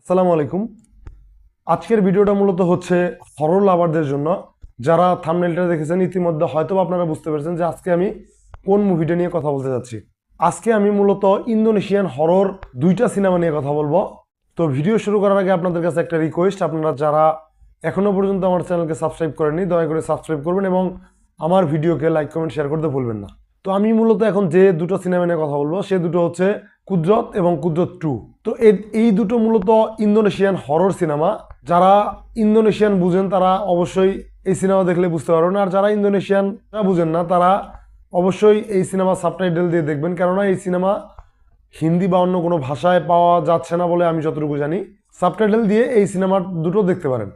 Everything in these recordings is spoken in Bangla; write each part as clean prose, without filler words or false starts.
আসসালামু আলাইকুম। আজকের ভিডিওটা মূলত হচ্ছে হরর লাভারদের জন্য। যারা থাম্বনেলটা দেখেছেন ইতিমধ্যে হয়তো আপনারা বুঝতে পেরেছেন যে আজকে আমি কোন মুভিটা নিয়ে কথা বলতে যাচ্ছি। আজকে আমি মূলত ইন্দোনেশিয়ান হরর দুইটা সিনেমা নিয়ে কথা বলবো। তো ভিডিও শুরু করার আগে আপনাদের কাছে একটা রিকোয়েস্ট, আপনারা যারা এখনো পর্যন্ত আমার চ্যানেলকে সাবস্ক্রাইব করেননি দয়া করে সাবস্ক্রাইব করবেন এবং আমার ভিডিওকে লাইক কমেন্ট শেয়ার করতে ভুলবেন না। তো আমি মূলত এখন যে দুটো সিনেমা নিয়ে কথা বলবো সে দুটো হচ্ছে কুদরত এবং কুদরত 2। তো এই দুটো মূলত ইন্দোনেশিয়ান হরর সিনেমা। যারা ইন্দোনেশিয়ান বুঝেন তারা অবশ্যই এই সিনেমা দেখলে বুঝতে পারবেন, আর যারা ইন্দোনেশিয়ান বুঝেন না তারা অবশ্যই এই সিনেমা সাবটাইটেল দিয়ে দেখবেন, কেননা এই সিনেমা হিন্দি বা অন্য কোনো ভাষায় পাওয়া যাচ্ছে না বলে আমি যতটুকু জানি। সাবটাইটেল দিয়ে এই সিনেমা দুটো দেখতে পারেন।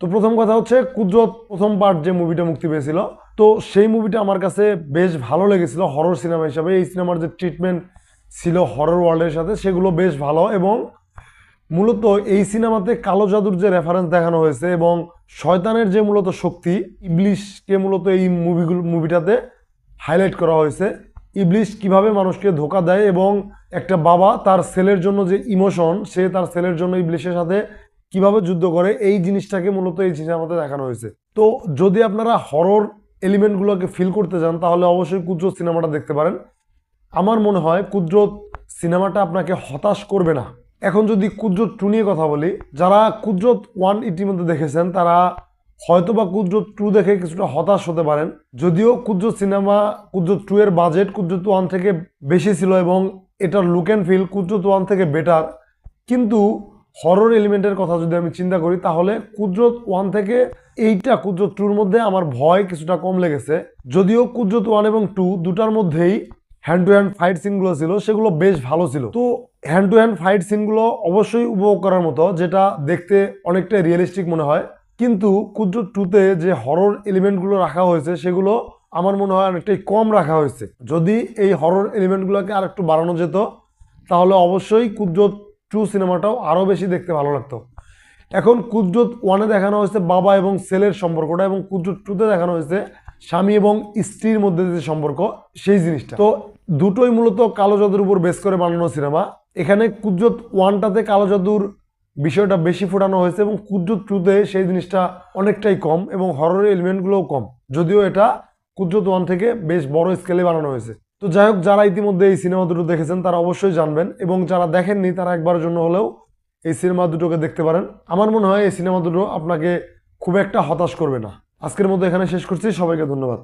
তো প্রথম কথা হচ্ছে কুদরত প্রথম পার্ট যে মুভিটা মুক্তি পেয়েছিল, তো সেই মুভিটা আমার কাছে বেশ ভালো লেগেছিল হরর সিনেমা হিসাবে। এই সিনেমার যে ট্রিটমেন্ট ছিল হরর ওয়ার্ল্ডের সাথে সেগুলো বেশ ভালো, এবং মূলত এই সিনেমাতে কালো জাদুর যে রেফারেন্স দেখানো হয়েছে এবং শয়তানের যে মূলত শক্তি, ইবলিশকে মূলত এই মুভিটাতে হাইলাইট করা হয়েছে। ইবলিশ কিভাবে মানুষকে ধোঁকা দেয় এবং একটা বাবা তার ছেলের জন্য যে ইমোশন, সে তার ছেলের জন্য ইবলিশের সাথে কিভাবে যুদ্ধ করে, এই জিনিসটাকে মূলত এই সিনেমাতে দেখানো হয়েছে। তো যদি আপনারা হরর এলিমেন্টগুলোকে ফিল করতে চান তাহলে অবশ্যই কুদরত সিনেমাটা দেখতে পারেন। আমার মনে হয় কুদরত সিনেমাটা আপনাকে হতাশ করবে না। এখন যদি কুদরত 2 নিয়ে কথা বলি, যারা কুদরত 1 ইতিমধ্যে দেখেছেন তারা হয়তো বা কুদরত 2 দেখে কিছুটা হতাশ হতে পারেন। যদিও কুদরত 2 এর বাজেট কুদরত 1 থেকে বেশি ছিল এবং এটার লুক অ্যান্ড ফিল কুদরত 1 থেকে বেটার, কিন্তু হরর এলিমেন্টের কথা যদি আমি চিন্তা করি তাহলে কুদরত 1 থেকে এইটা কুদরত 2 এর মধ্যে আমার ভয় কিছুটা কম লেগেছে। যদিও কুদরত 1 এবং 2 দুটার মধ্যেই হ্যান্ড টু হ্যান্ড ফাইট সিনগুলো ছিল, সেগুলো বেশ ভালো ছিল। তো হ্যান্ড টু হ্যান্ড ফাইট সিনগুলো অবশ্যই উপভোগ করার মতো, যেটা দেখতে অনেকটাই রিয়েলিস্টিক মনে হয়। কিন্তু কুদরত 2-তে যে হরর এলিমেন্টগুলো রাখা হয়েছে সেগুলো আমার মনে হয় অনেকটাই কম রাখা হয়েছে। যদি এই হরর এলিমেন্টগুলোকে আর একটু বাড়ানো যেত তাহলে অবশ্যই কুদরত 2 সিনেমাটাও আরও বেশি দেখতে ভালো লাগতো। এখন কুদরত 1-এ দেখানো হয়েছে বাবা এবং ছেলের সম্পর্কটা, এবং কুদরত 2-তে দেখানো হয়েছে স্বামী এবং স্ত্রীর মধ্যে যে সম্পর্ক, সেই জিনিসটা। তো দুটোই মূলত কালো জাদুর উপর বেস করে বানানো সিনেমা। এখানে কুদরত 1টাতে কালো জাদুর বিষয়টা বেশি ফোটানো হয়েছে এবং কুদরত 2-তে সেই জিনিসটা অনেকটাই কম এবং হরর এলিমেন্টগুলোও কম, যদিও এটা কুদরত 1 থেকে বেশ বড় স্কেলে বানানো হয়েছে। তো যাই হোক, যারা ইতিমধ্যে এই সিনেমা দুটো দেখেছেন তারা অবশ্যই জানবেন, এবং যারা দেখেননি তারা একবারের জন্য হলেও এই সিনেমা দুটোকে দেখতে পারেন। আমার মনে হয় এই সিনেমা দুটো আপনাকে খুব একটা হতাশ করবে না। আজকের মতো এখানে শেষ করছি, সবাইকে ধন্যবাদ।